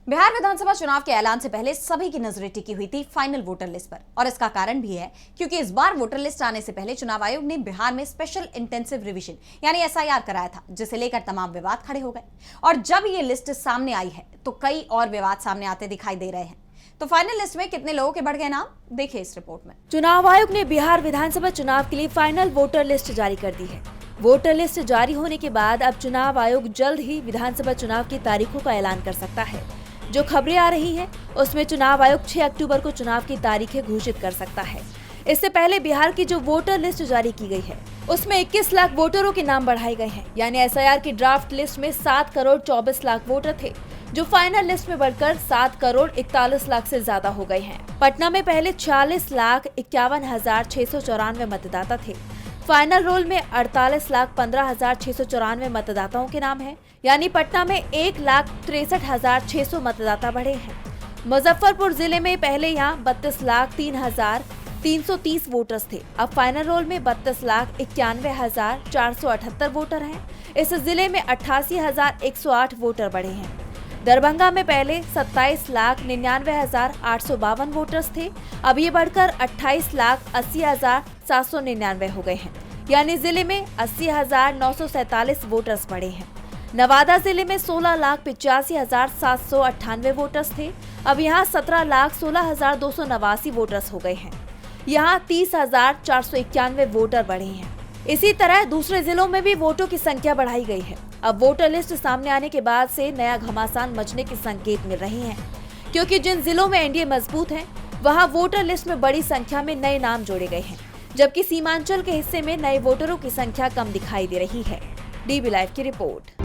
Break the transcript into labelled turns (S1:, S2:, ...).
S1: बिहार विधानसभा चुनाव के ऐलान से पहले सभी की नजरें टिकी हुई थी फाइनल वोटर लिस्ट पर। और इसका कारण भी है क्योंकि इस बार वोटर लिस्ट आने से पहले चुनाव आयोग ने बिहार में स्पेशल इंटेंसिव रिवीजन यानी एसआईआर कराया था, जिसे लेकर तमाम विवाद खड़े हो गए। और जब ये लिस्ट सामने आई है तो कई और विवाद सामने आते दिखाई दे रहे हैं। तो फाइनल लिस्ट में कितने लोगों के बढ़ गए नाम, देखिए इस रिपोर्ट में।
S2: चुनाव आयोग ने बिहार विधानसभा चुनाव के लिए फाइनल वोटर लिस्ट जारी कर दी है। वोटर लिस्ट जारी होने के बाद अब चुनाव आयोग जल्द ही विधानसभा चुनाव की तारीखों का ऐलान कर सकता है। जो खबरें आ रही हैं, उसमें चुनाव आयोग 6 अक्टूबर को चुनाव की तारीखें घोषित कर सकता है। इससे पहले बिहार की जो वोटर लिस्ट जारी की गई है, उसमें 21 लाख वोटरों के नाम बढ़ाए गए हैं। यानी एसआईआर की ड्राफ्ट लिस्ट में 7 करोड़ 24 लाख वोटर थे, जो फाइनल लिस्ट में बढ़कर 7 करोड़ 41 लाख से ज्यादा हो गए हैं। पटना में पहले 46 लाख 51,694 मतदाता थे। फाइनल रोल में 48 लाख 15,694 मतदाताओं के नाम हैं। यानी पटना में 1,63,600 मतदाता बढ़े हैं। मुजफ्फरपुर जिले में पहले यहाँ 32 लाख 3,330 वोटर्स थे। अब फाइनल रोल में 32 लाख 91,478 वोटर हैं। इस जिले में 88,108 वोटर बढ़े हैं। दरभंगा में पहले 27 लाख 99,852 वोटर्स थे। अब ये बढ़कर 28 लाख 80,799 हो गए हैं। यानी जिले में 80,947 वोटर्स बढ़े हैं। नवादा जिले में 16 लाख 85,798 वोटर्स थे। अब यहाँ 17 लाख 16,289 वोटर्स हो गए हैं। यहाँ 30,491 वोटर बढ़े हैं। इसी तरह दूसरे जिलों में भी वोटों की संख्या बढ़ाई गई है। अब वोटर लिस्ट सामने आने के बाद से नया घमासान मचने के संकेत मिल रहे हैं, क्योंकि जिन जिलों में एनडीए मजबूत है, वहां वोटर लिस्ट में बड़ी संख्या में नए नाम जोड़े गए हैं, जबकि सीमांचल के हिस्से में नए वोटरों की संख्या कम दिखाई दे रही है। डीबी लाइव की रिपोर्ट।